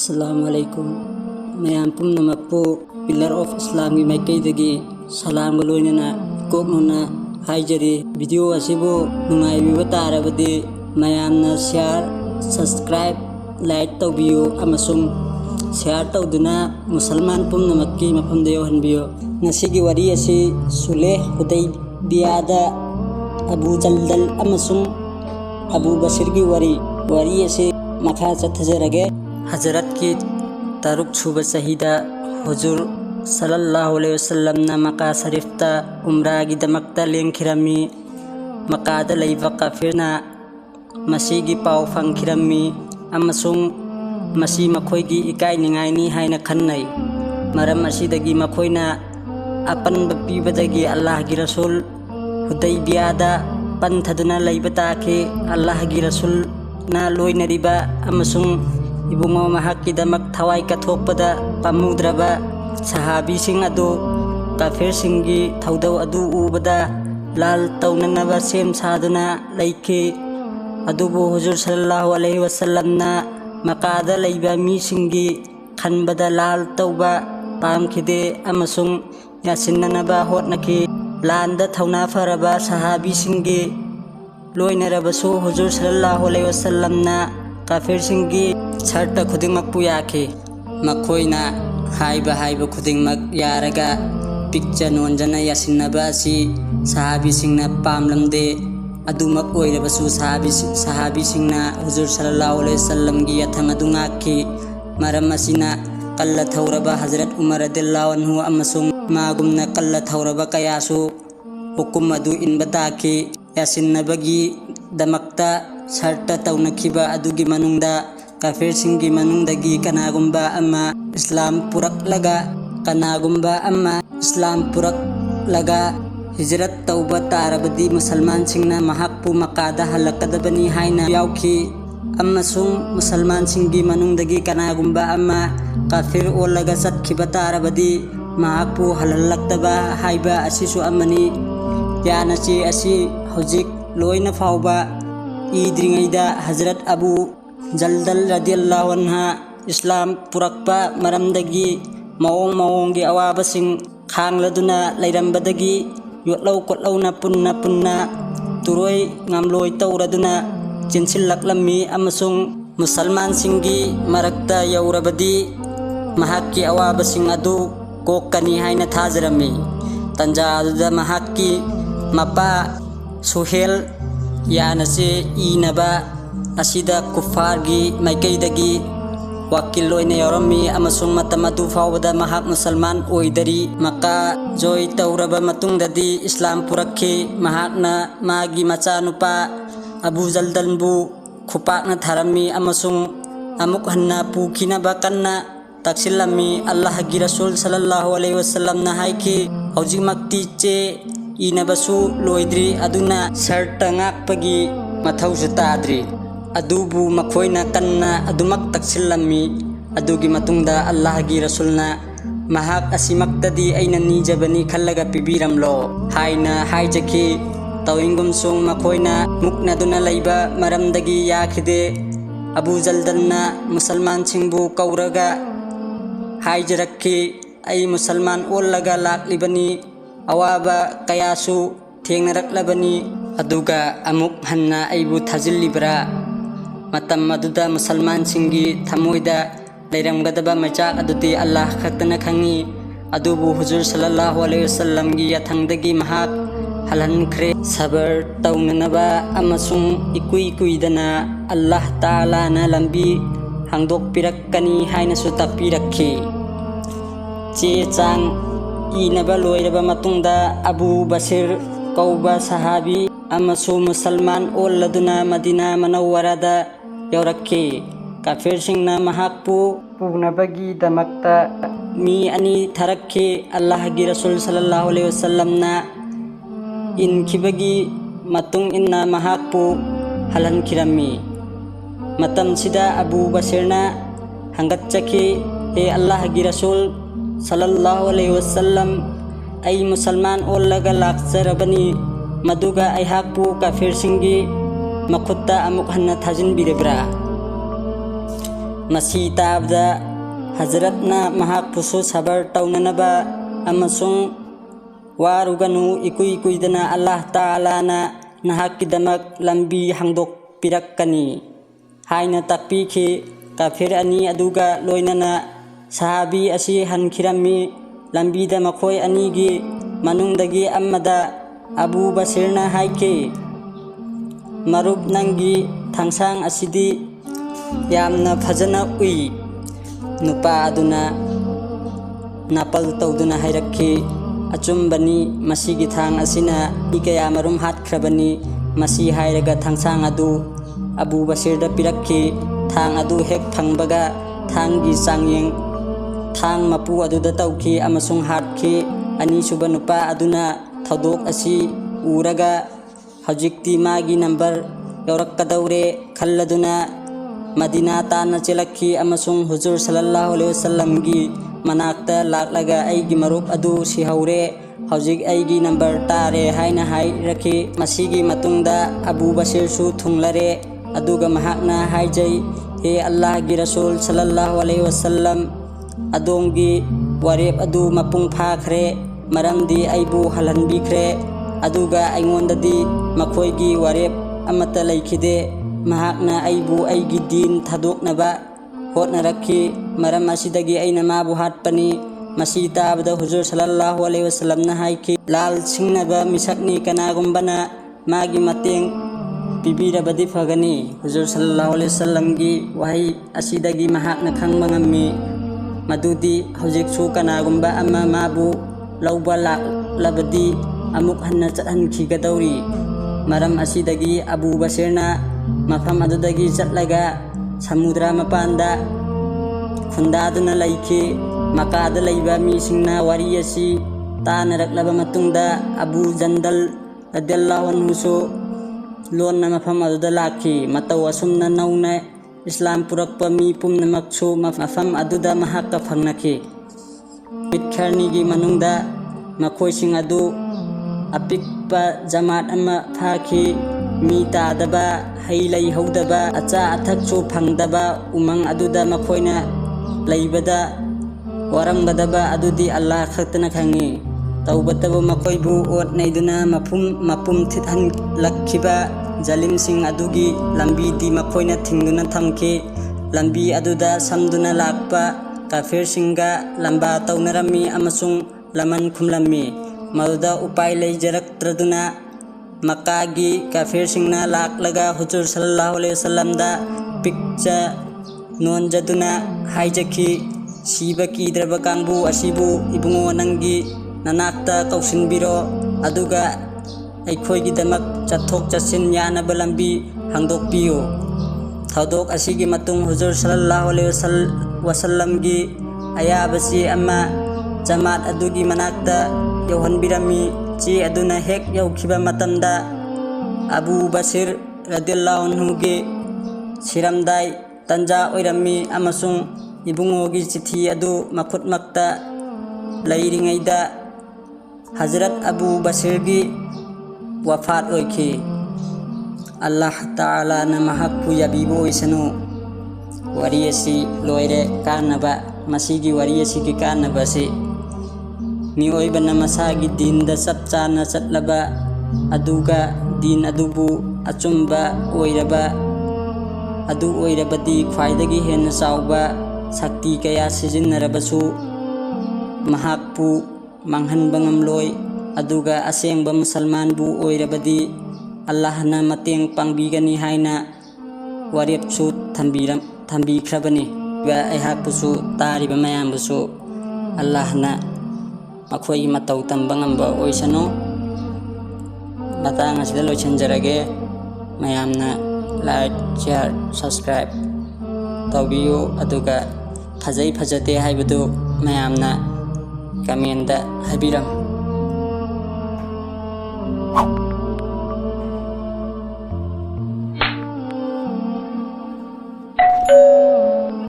Assalamualaikum. Mayam pumnamapu Pillar of Islam gi maikaidagi salam galoinana koknona haijari video asibu nungaibiba tarabadi mayamna share subscribe like tawbiyo amasung share tawduna musalman pumnamakki mafamda yohanbiyo. Ngasigi wari asi Suleh Hudaybiyada Abu Jaldal amasung Abu Basir gi wari asi makha chathajarage. Hazrat ki taruk suba sahida Huzur sallallahu alaihi wasallam na Makkah Sharifta umrah gi damakta lengkhirami Makkah da leiba kafirna masigi pau phangkhirami amasung masi makhoi gi ikai ningai ni haina khannai maram asidagi makhoina apan bapibadagi Allah gi Rasul Hudaybiyada panthaduna leiba take Allah gi Rasul na loinariba amasung ibungo mahakkidamak thawai kathokpada pamudraba sahabi sing adu kafir singi thaudau adu ubada lal taunanaba sem saduna leike adubu Huzur sallallahu alaihi wasallam na Makkahda leiba mi singi khanbada lal tauba pamkhide amasung yasinnanaba hotnaki landa thauna faraba sahabi singi loinarabasu Huzur sallallahu alaihi wasallam na kafir singi sarta khudingmak puyake makhoina haiba khudingmak yaraga picture nonjana yasinnaba si sahabi singna pamlamde adumak oirabasu sahabi singna Huzur sallallahu alaihi wasallam gi yathang adungaki maram asina qalla thawraba Hazrat Umar radhiyallahu anhu amasung magumna qalla thawraba kayasu hukum adu inbataki yasinnabagi damakta sarta taunakhiba adugi manungda kafir singi manungdagi kanagumba amma Islam purak laga hijrat tauba tarabadi musalman singna mahakpu Makkahda halakadabani haina yauki amasung musalman singi manungdagi kanagumba amma kafir olaga satkhiba tarabadi mahakpu halalaktaba haiba asisu amani yanachi asi hojik loina fauba idringaida Hazrat Abu Jaldal radhiyallahu anha Islam purakpa maramdagi maong gi awabasing khangladuna lairambadagi yotlau kotlauna punna turoi ngamloi tauraduna jinsilaklammi amasung musalman singi marakta yaurabadi mahakki awabasing adu kokkani haina thajarami tanja aduda mahakki mapa Suhel yanase inaba asida kufargi maikaidagi wakil loina yorami amasung matamadu fawada mahak musalman oidari maka joy tauraba matungdadi Islam purakhe mahakna magi machanupa Abu Jaldalbu khupakna tharami amasung amuk hanna pukhinaba kanna taksilami Allah gi Rasul sallallahu alaihi wasallam na haiki haujimakti che inabasu loidri aduna sarta ngakpagi mathausu tadri adubu makhoina kanna adumak taksilami adugi matungda Allah gi Rasulna mahak asimaktadi aina nijabani khallaga pibiramlo haina haijaki tawingum sung makhoina muknaduna leiba maramdagi yakhide Abu Jaldalna musalman singbu kauraga haijarakki ai musalman ollaga laklibani awaba kayasu thengnaraklabani aduga amuk hanna aibu thajillibra matam maduda musalman singi thamoida leiramgadaba machak adudi Allah khaktana khangi adubu Huzur sallallahu alaihi wasallam gi yathangdagi mahak halankhre sabar taunanaba amasung ikuidana Allah taala na lambi hangdok pirakkani haina su tapirakhi che chang inaba loiraba matungda Abu Basir kauba sahabi amasu musalman olladuna Madina Manawwarada yaurakki kafir singna mahakpu pugnabagi damakta mi ani tharakki Allah gi Rasul sallallahu alaihi wasallam na inkibagi matung inna mahakpu halankhirami matam sida Abu Basirna hangatchaki e Allah gi Rasul sallallahu alaihi wasallam ai musalman ollaga lakcharabani maduga ai hakpu kafir singi makutta amuk hanna thajin birebra Masi tabda Hazratna mahakpusu sabar taunanaba amasung waruganu ikui kuidana Allah Ta'ala na nahakkidamak lambi hangdok pirakkani haina takpiki kafir ani aduga loinana sahabi asi hankirami lambida makhoi anigi manungdagi amada Abu Basirna haike marub nangi thangsang asidi yamna phajana ui nupa aduna napal tawduna hairakki achumbani masigi thang asina ikaya marum hatkrabani masi hairaga thangsang adu Abu Basirda pirakki thang adu hek phangbaga thangi changyeng thang mapu aduda tawki amasung hatki ani suba nupa aduna thodok asi uraga hajikti magi number yaurakadaure khalladuna Madina tana celakki amasung Huzur sallallahu alaihi wasallam gi manakta laklaga aigi marup adu si haure hojik aigi number tare haina hai rakhi masigi matungda Abu Basir su thunglare aduga mahakna haijai he Allah gi Rasul sallallahu alaihi wasallam adongi warep adu mapung phakhre maramdi aibu halanbikre aduga aingondadi makhoi gi warep amata laikhide mahakna aibu aigi din thadoknaba hotnarakhi maram asidagi aina mabu hatpani masi tabada Huzur sallallahu alaihi wasallam na haiki lal singnaba misakni kanagumbana magi mateng pibirabadi phagani Huzur sallallahu alaihi wasallam gi wahai asidagi mahakna khangba ngammi madudi hojik su kanagumba amma mabu lauba labadi amuk hanna chathan khigadawri maram asidagi Abu Basirna mafam adudagi chatlaga samudra mapanda khundaduna laiki makada laiba misingna wari asi tanaraklaba matungda Abu Jandal radhiyallahu anhu so lonna mafam aduda laki mataw asumna nauna Islam purakpa mi pumnamak so mafam aduda mahakka phangnaki pitkharni gi manungda makhoi sing adu apikpa jamaat ama phaki mi tadaba hailai haudaba acha athak chu phangdaba umang aduda makhoina laibada waramgadaba adudi Allah khaktana khangi tawbataba makhoibu ot naiduna mapum thithan lakhiba jalim sing adugi lambi di makhoina thingduna thamki lambi aduda samduna lakpa kafir singa lamba taunarami amasung laman khumlammi maduda upai leijarak-traduna Makagi kafir singna laklaga Huzur sallallahu alaihi wasallam da pikcha non jaduna haijaki siba kidraba kangbu asibu ibungo nangi nanakta kausinbiro aduga aikhoi gidamak chathok chasin yana balambi hangdokpiyo thodok asigi matung Huzur sallallahu alaihi wasallam gi ayabasi amma jamaat adugi manakta yauhanbirami ci aduna hek yaukhiba matamda Abu Basir radhiyallahu anhu ge siramdai tanja oirami amasung ibungo gi chithi adu makhut makta lairingaida Hazrat Abu Basir gi wafat oikhi Allah Ta'ala na mahakku yabibo isanu wariyasi loire kanaba masigi wariyasi gi kanaba si miyoybana masagi dinda sapchana chatlaba aduga din adubu achumba oiraba adu oirabadi khwaidagi henna chawba sakti kaya sijinnarabasu mahakpu manghanba ngamloi aduga asengba musalman bu oirabadi Allah na mateng pangbigani haina warepsu thambikhrabani ga aihakpusu tariba mayambusu Allah na makhoi matau tambang amba oisano batang asida loichanjarage mayamna like share subscribe tawbiyo aduga phajai phajate haibadu mayamna comment da habiram